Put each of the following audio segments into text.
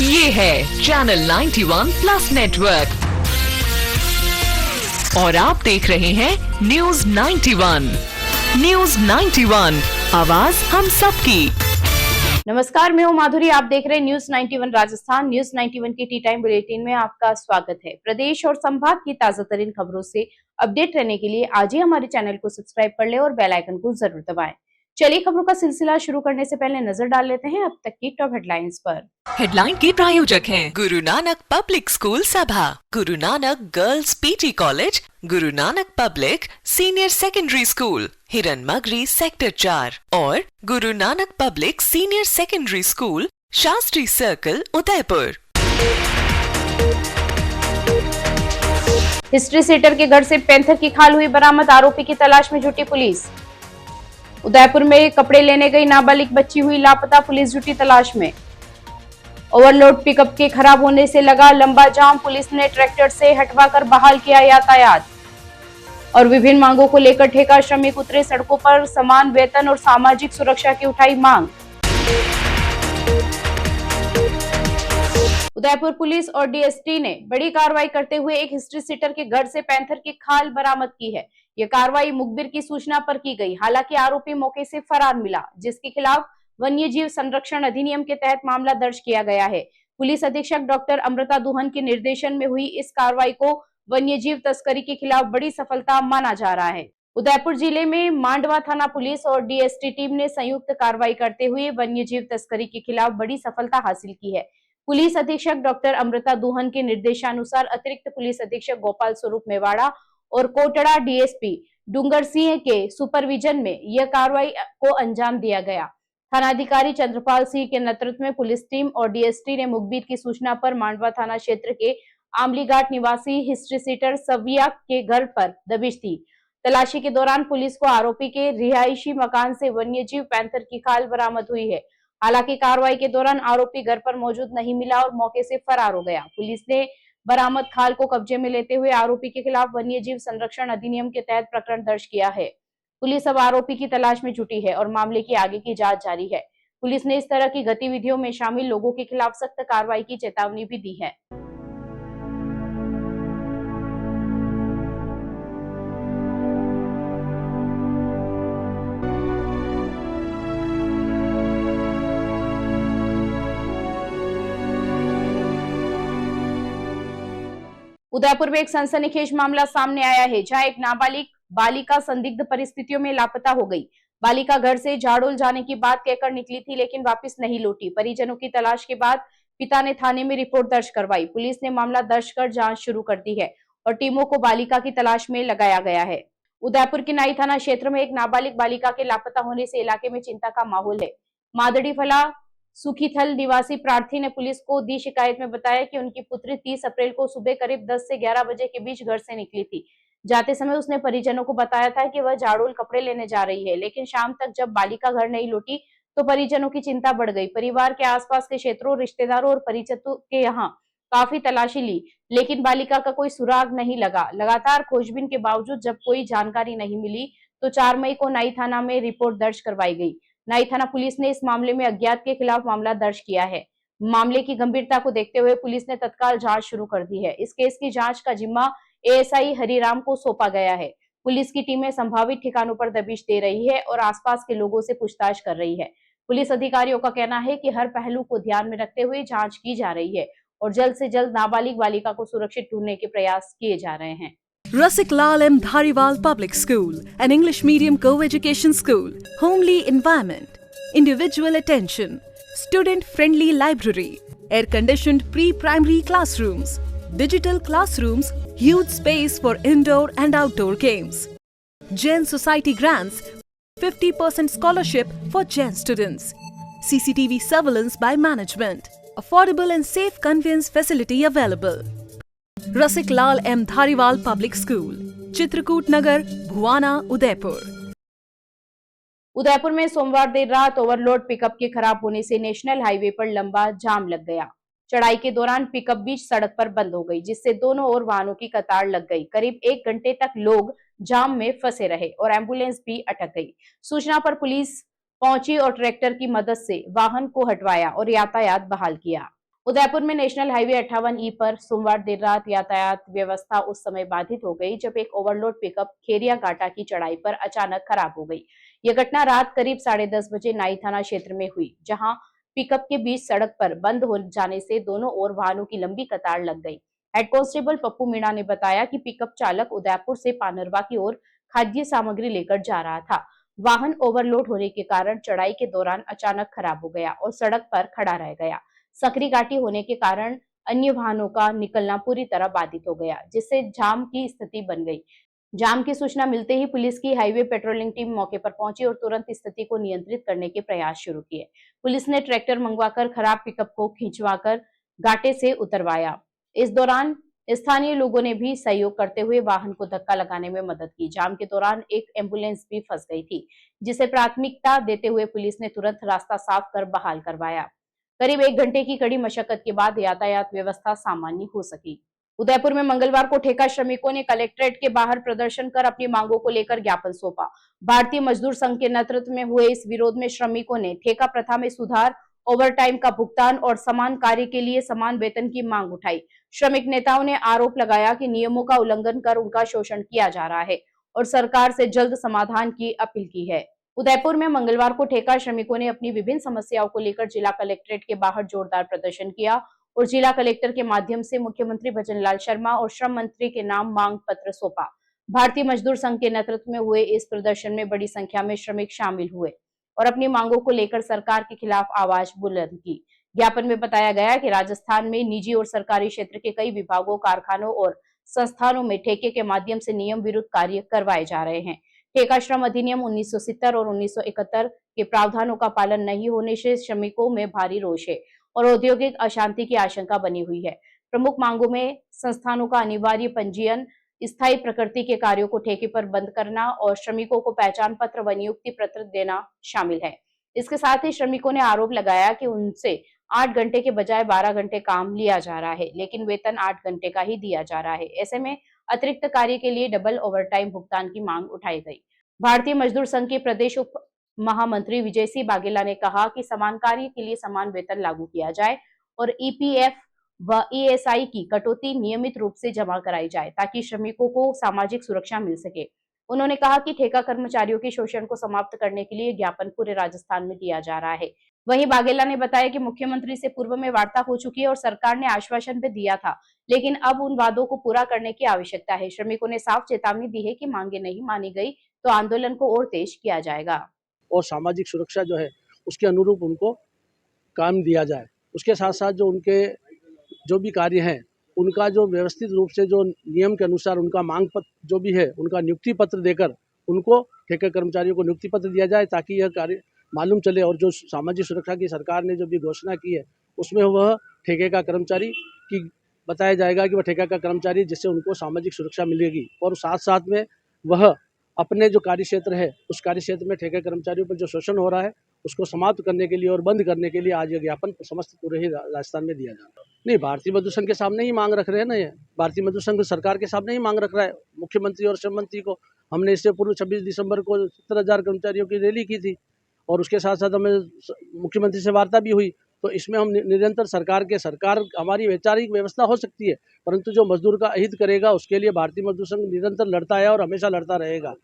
ये है channel 91 plus network और आप देख रहे हैं न्यूज 91। न्यूज 91, आवाज हम सबकी। नमस्कार, मैं हूं माधुरी। आप देख रहे हैं न्यूज 91 राजस्थान। न्यूज 91 की टी टाइम बुलेटिन में आपका स्वागत है। प्रदेश और संभाग की ताजा तरीन खबरों से अपडेट रहने के लिए आज ही हमारे चैनल को सब्सक्राइब कर ले और बेल आइकन को जरूर दबाएं। चलिए खबरों का सिलसिला शुरू करने से पहले नजर डाल लेते हैं अब तक की टॉप हेडलाइंस पर। हेडलाइन के प्रायोजक हैं गुरु नानक पब्लिक स्कूल सभा, Guru Nanak girls PT college, Guru Nanak public senior secondary school, हिरन मगरी सेक्टर 4 और Guru Nanak public senior secondary school, Shastri circle, Udaipur. History sheeter के घर से पैंथर की खाल हुई बरामद, आरोपी की तलाश में जुटी पुलिस। उदयपुर में कपड़े लेने गई नाबालिग बच्ची हुई लापता, पुलिस जुटी तलाश में। ओवरलोड पिकअप के खराब होने से लगा लंबा जाम, पुलिस ने ट्रैक्टर से हटवाकर बहाल किया यातायात। और विभिन्न मांगों को लेकर ठेका श्रमिक उतरे सड़कों पर, समान वेतन और सामाजिक सुरक्षा की उठाई मांग। उदयपुर पुलिस और डीएसटी ने बड़ी कार्रवाई करते हुए एक हिस्ट्री सीटर के घर से पैंथर की खाल बरामद की है। यह कार्रवाई मुखबिर की सूचना पर की गई। हालांकि आरोपी मौके से फरार मिला, जिसके खिलाफ वन्य जीव संरक्षण अधिनियम के तहत मामला दर्ज किया गया है। पुलिस अधीक्षक डॉक्टर अमृता दुहन के निर्देशन में हुई इस कार्रवाई को वन्य जीव तस्करी के खिलाफ बड़ी सफलता माना जा रहा है। उदयपुर जिले में मांडवा थाना पुलिस और डीएसटी टीम ने संयुक्त कार्रवाई करते हुए वन्य जीव तस्करी के खिलाफ बड़ी सफलता हासिल की है। पुलिस अधीक्षक डॉक्टर अमृता दुहन के निर्देशानुसार अतिरिक्त पुलिस अधीक्षक गोपाल स्वरूप मेवाड़ा और कोटड़ा डीएसपी डूंगर सिंह के सुपरविजन में यह कार्रवाई को अंजाम दिया गया। थानाधिकारी चंद्रपाल सिंह के नेतृत्व में पुलिस टीम और डीएसटी ने मुखबिर की सूचना पर मांडवा थाना क्षेत्र के आमलीघाट निवासी हिस्ट्री सीटर सविया के घर पर दबिश दी। तलाशी के दौरान पुलिस को आरोपी के रिहायशी मकान से वन्यजीव पैंथर की खाल बरामद हुई है। हालांकि कार्रवाई के दौरान आरोपी घर पर मौजूद नहीं मिला और मौके से फरार हो गया। पुलिस ने बरामद खाल को कब्जे में लेते हुए आरोपी के खिलाफ वन्यजीव संरक्षण अधिनियम के तहत प्रकरण दर्ज किया है। पुलिस अब आरोपी की तलाश में जुटी है और मामले की आगे की जांच जारी है। पुलिस ने इस तरह की गतिविधियों में शामिल लोगों के खिलाफ सख्त कार्रवाई की चेतावनी भी दी है। उदयपुर में एक सनसनीखेज मामला सामने आया है, जहां एक नाबालिग बालिका संदिग्ध परिस्थितियों में लापता हो गई। बालिका घर से झाड़ोल जाने की बात कहकर निकली थी, लेकिन वापस नहीं लौटी। परिजनों की तलाश के बाद पिता ने थाने में रिपोर्ट दर्ज करवाई। पुलिस ने मामला दर्ज कर जांच शुरू कर दी है और टीमों को बालिका की तलाश में लगाया गया है। उदयपुर के नाई थाना क्षेत्र में एक नाबालिग बालिका के लापता होने से इलाके में चिंता का माहौल है। मादड़ी फला सुखीथल निवासी प्रार्थी ने पुलिस को दी शिकायत में बताया कि उनकी पुत्री 30 अप्रैल को सुबह करीब 10 से 11 बजे के बीच घर से निकली थी। जाते समय उसने परिजनों को बताया था कि वह झाड़ोल कपड़े लेने जा रही है, लेकिन शाम तक जब बालिका घर नहीं लौटी तो परिजनों की चिंता बढ़ गई। परिवार के आसपास के क्षेत्रों, रिश्तेदारों और परिचितों के यहाँ काफी तलाशी ली, लेकिन बालिका का कोई सुराग नहीं लगा। लगातार खोजबीन के बावजूद जब कोई जानकारी नहीं मिली तो 4 मई को नाई थाना में रिपोर्ट दर्ज करवाई गई। नाई थाना पुलिस ने इस मामले में अज्ञात के खिलाफ मामला दर्ज किया है। मामले की गंभीरता को देखते हुए पुलिस ने तत्काल जांच शुरू कर दी है। इस केस की जांच का जिम्मा एएसआई हरिराम को सौंपा गया है। पुलिस की टीमें संभावित ठिकानों पर दबिश दे रही है और आसपास के लोगों से पूछताछ कर रही है। पुलिस अधिकारियों का कहना है कि हर पहलू को ध्यान में रखते हुए जांच की जा रही है और जल्द से जल्द नाबालिग बालिका को सुरक्षित ढूंढने के प्रयास किए जा रहे हैं। Rasik Lal M. Dhariwal Public School, an English medium co-education school, homely environment, individual attention, student-friendly library, air-conditioned pre-primary classrooms, digital classrooms, huge space for indoor and outdoor games. Jain Society grants 50% scholarship for Jain students. CCTV surveillance by management. Affordable and safe conveyance facility available. Rasik Lal M Dhariwal public school, Chitrakoot Nagar, Bhuwana, Udaipur. Udaipur में सोमवार देर रात overload pickup के खराब होने से national highway पर लंबा जाम लग गया। चढ़ाई के दौरान पिकअप बीच सड़क पर बंद हो गई, जिससे दोनों ओर वाहनों की कतार लग गई। करीब 1 घंटे तक लोग जाम में फंसे रहे और एम्बुलेंस भी अटक गई। सूचना पर पुलिस पहुंची और ट्रैक्टर की मदद से वाहन को हटवाया और यातायात बहाल किया। उदयपुर में नेशनल हाईवे 58E पर सोमवार देर रात यातायात व्यवस्था उस समय बाधित हो गई जब एक ओवरलोड पिकअप खेरिया घाटा की चढ़ाई पर अचानक खराब हो गई। यह घटना रात करीब 10:30 बजे नाई थाना क्षेत्र में हुई, जहां पिकअप के बीच सड़क पर बंद हो जाने से दोनों ओर वाहनों की लंबी कतार लग गई। हेड कांस्टेबल पप्पू मीणा ने बताया कि पिकअप चालक उदयपुर से पानरवा की ओर खाद्य सामग्री लेकर जा रहा था। वाहन ओवरलोड होने के कारण चढ़ाई के दौरान अचानक खराब हो गया और सड़क पर खड़ा रह गया। सकरी घाटी होने के कारण अन्य वाहनों का निकलना पूरी तरह बाधित हो गया, जिससे जाम की स्थिति बन गई। जाम की सूचना मिलते ही पुलिस की हाईवे पेट्रोलिंग टीम मौके पर पहुंची और तुरंत स्थिति को नियंत्रित करने के प्रयास शुरू किए। पुलिस ने ट्रैक्टर मंगवाकर खराब पिकअप को खिंचवाकर घाटे से उतरवाया। इस दौरान स्थानीय लोगों ने भी सहयोग करते हुए वाहन को धक्का लगाने में मदद की। जाम के दौरान एक एम्बुलेंस भी फंस गई थी, जिसे प्राथमिकता देते हुए पुलिस ने तुरंत रास्ता साफ कर बहाल करवाया। करीब 1 घंटे की कड़ी मशक्कत के बाद यातायात व्यवस्था सामान्य हो सकी। उदयपुर में मंगलवार को ठेका श्रमिकों ने कलेक्ट्रेट के बाहर प्रदर्शन कर अपनी मांगों को लेकर ज्ञापन सौंपा। भारतीय मजदूर संघ के नेतृत्व में हुए इस विरोध में श्रमिकों ने ठेका प्रथा में सुधार, ओवरटाइम का भुगतान और समान कार्य के लिए समान वेतन की मांग उठाई। श्रमिक नेताओं ने आरोप लगाया कि नियमों का उल्लंघन कर उनका शोषण किया जा रहा है और सरकार से जल्द समाधान की अपील की है। उदयपुर में मंगलवार को ठेका श्रमिकों ने अपनी विभिन्न समस्याओं को लेकर जिला कलेक्ट्रेट के बाहर जोरदार प्रदर्शन किया और जिला कलेक्टर के माध्यम से मुख्यमंत्री भजनलाल शर्मा और श्रम मंत्री के नाम मांग पत्र सौंपा। भारतीय मजदूर संघ के नेतृत्व में हुए इस प्रदर्शन में बड़ी संख्या में श्रमिक शामिल हुए और अपनी मांगों को लेकर सरकार के खिलाफ आवाज बुलंद की। ज्ञापन में बताया गया कि राजस्थान में निजी और सरकारी क्षेत्र के कई विभागों, कारखानों और संस्थानों में ठेके के माध्यम से नियम विरुद्ध कार्य करवाए जा रहे हैं। ठेका श्रम अधिनियम 1970 और 1971 के प्रावधानों का पालन नहीं होने से श्रमिकों में भारी रोष है और औद्योगिक अशांति की आशंका बनी हुई है। प्रमुख मांगों में संस्थानों का अनिवार्य पंजीयन, स्थायी प्रकृति के कार्यों को ठेके पर बंद करना और श्रमिकों को पहचान पत्र व नियुक्ति पत्र देना शामिल है। इसके साथ ही श्रमिकों ने आरोप लगाया कि उनसे 8 घंटे के बजाय 12 घंटे काम लिया जा रहा है, लेकिन वेतन 8 घंटे का ही दिया जा रहा है। ऐसे में अतिरिक्त कार्य के लिए डबल ओवरटाइम भुगतान की मांग उठाई गई। भारतीय मजदूर संघ के प्रदेश उप महामंत्री विजय सिंह बाघेला ने कहा कि समान कार्य के लिए समान वेतन लागू किया जाए और ईपीएफ व ईएसआई की कटौती नियमित रूप से जमा कराई जाए ताकि श्रमिकों को सामाजिक सुरक्षा मिल सके। उन्होंने कहा कि ठेका कर्मचारियों के शोषण को समाप्त करने के लिए ज्ञापन पूरे राजस्थान में दिया जा रहा है। वहीं बाघेला ने बताया कि मुख्यमंत्री से पूर्व में वार्ता हो चुकी है और सरकार ने आश्वासन भी दिया था, लेकिन अब उन वादों को पूरा करने की आवश्यकता है। श्रमिकों ने साफ चेतावनी दी है कि मांगे नहीं मानी गई तो आंदोलन को और तेज किया जाएगा और सामाजिक सुरक्षा जो है उसके अनुरूप उनको काम दिया जाए। उसके साथ साथ जो उनके जो भी कार्य हैं उनका जो व्यवस्थित रूप से जो नियम के अनुसार उनका मांग पत्र जो भी है उनका नियुक्ति पत्र देकर उनको ठेके कर्मचारियों को नियुक्ति पत्र दिया जाए ताकि यह कार्य मालूम चले और जो सामाजिक सुरक्षा की सरकार ने जो भी घोषणा की है उसमें वह ठेके का कर्मचारी की बताया जाएगा कि वह ठेका का कर्मचारी जिससे उनको सामाजिक सुरक्षा मिलेगी और साथ साथ में वह अपने जो कार्य क्षेत्र है उस कार्य क्षेत्र में ठेके कर्मचारियों पर जो शोषण हो रहा है उसको समाप्त करने के लिए और बंद करने के लिए आज यह ज्ञापन समस्त पूरे ही राजस्थान में दिया जा रहा है। नहीं, भारतीय मजदूर संघ के सामने ही मांग रख रहे हैं ना, ये भारतीय मजदूर संघ सरकार के सामने ही मांग रख रहा है। मुख्यमंत्री और श्रम मंत्री को हमने इससे पूर्व 26 दिसंबर को 70,000 कर्मचारियों की रैली की थी और उसके साथ साथ हमें मुख्यमंत्री से वार्ता भी हुई। तो इसमें हम निरंतर सरकार हमारी वैचारिक व्यवस्था हो सकती है, परंतु जो मजदूर का हित करेगा उसके लिए भारतीय मजदूर संघ निरंतर लड़ता है और हमेशा लड़ता रहेगा।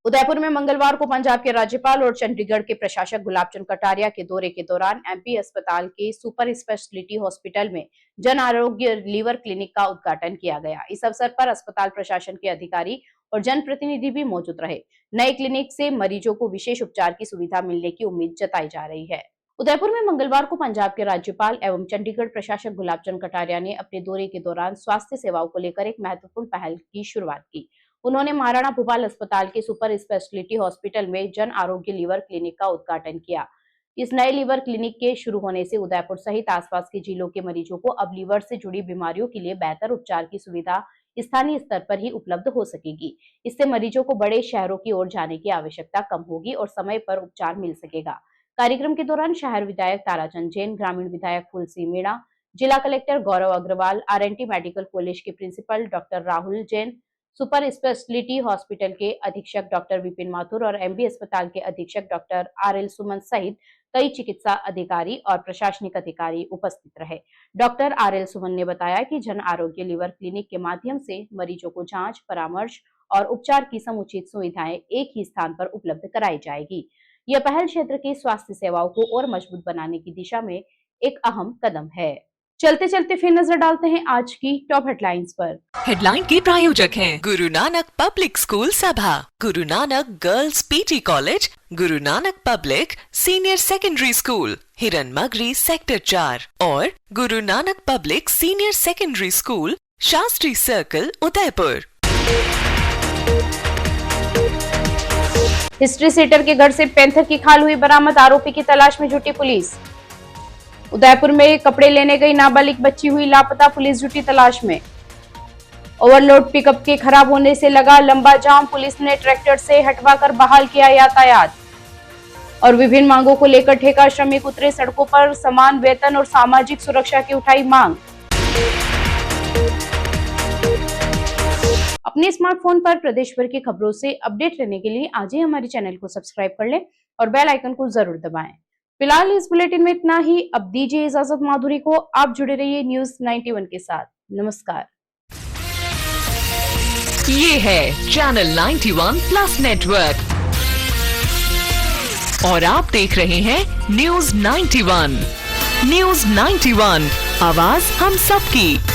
उदयपुर में मंगलवार को पंजाब के राज्यपाल और चंडीगढ़ के प्रशासक गुलाब चंद कटारिया के दौरे के दौरान एमपी अस्पताल के सुपर स्पेशलिटी हॉस्पिटल में जन आरोग्य लीवर क्लिनिक का उद्घाटन किया गया। इस अवसर पर अस्पताल प्रशासन के अधिकारी और जनप्रतिनिधि भी मौजूद रहे। नए क्लिनिक से मरीजों को विशेष उपचार की सुविधा मिलने की उम्मीद जताई जा रही है। उदयपुर में मंगलवार को पंजाब के राज्यपाल एवं चंडीगढ़ प्रशासक गुलाब चंद कटारिया ने अपने दौरे के दौरान स्वास्थ्य सेवाओं को लेकर एक महत्वपूर्ण पहल की शुरुआत की। उन्होंने महाराणा भूपाल अस्पताल के सुपर स्पेशलिटी हॉस्पिटल में जन आरोग्य लीवर क्लिनिक का उद्घाटन किया। इस नए लीवर क्लिनिक के शुरू होने से उदयपुर सहित आसपास के जिलों के मरीजों को अब लीवर से जुड़ी बीमारियों के लिए बेहतर उपचार की सुविधा स्थानीय स्तर पर ही उपलब्ध हो सकेगी। इससे मरीजों को बड़े शहरों की ओर जाने की आवश्यकता कम होगी और समय पर उपचार मिल सकेगा। कार्यक्रम के दौरान शहर विधायक ताराचंद जैन, ग्रामीण विधायक फूलसिंह मीणा, जिला collector Gaurav Agarwal, RNT medical college के principal doctor Rahul Jain, super speciality hospital के अधीक्षक डॉक्टर विपिन माथुर और एमबी अस्पताल के अधीक्षक डॉक्टर आरएल सुमन सहित कई चिकित्सा अधिकारी और प्रशासनिक अधिकारी उपस्थित रहे। डॉक्टर RL सुमन ने बताया कि जन आरोग्य लीवर क्लिनिक के माध्यम से मरीजों को जांच, परामर्श और उपचार की समुचित सुविधाएं एक ही स्थान पर उपलब्ध कराई जाएगी। यह पहल क्षेत्र की स्वास्थ्य सेवाओं को और मजबूत बनाने की दिशा में एक अहम कदम है। चलते चलते फिर नजर डालते हैं आज की टॉप हेडलाइंस पर। हेडलाइन के प्रायोजक हैं गुरु नानक पब्लिक स्कूल सभा, Guru Nanak girls PT college, Guru Nanak public senior secondary school, हिरन मगरी सेक्टर 4 और Guru Nanak public senior secondary school, Shastri circle, Udaipur. History sheeter के घर से पैंथर की खाल हुई बरामद, आरोपी की तलाश में जुटी पुलिस। उदयपुर में कपड़े लेने गई नाबालिग बच्ची हुई लापता, पुलिस जुटी तलाश में। ओवरलोड पिकअप के खराब होने से लगा लंबा जाम, पुलिस ने ट्रैक्टर से हटवाकर बहाल किया यातायात। और विभिन्न मांगों को लेकर ठेका श्रमिक उतरे सड़कों पर, समान वेतन और सामाजिक सुरक्षा की उठाई मांग। अपने स्मार्टफोन पर प्रदेश भर की खबरों से अपडेट रहने के लिए आज ही हमारे चैनल को सब्सक्राइब कर लें और बेल आइकन को जरूर दबाएं। फिलहाल इस बुलेटिन में इतना ही। अब दीजिए इजाजत माधुरी को। आप जुड़े रहिए न्यूज़ 91 के साथ। नमस्कार। ये है चैनल 91 प्लस नेटवर्क और आप देख रहे हैं न्यूज़ 91। न्यूज़ 91, आवाज हम सबकी।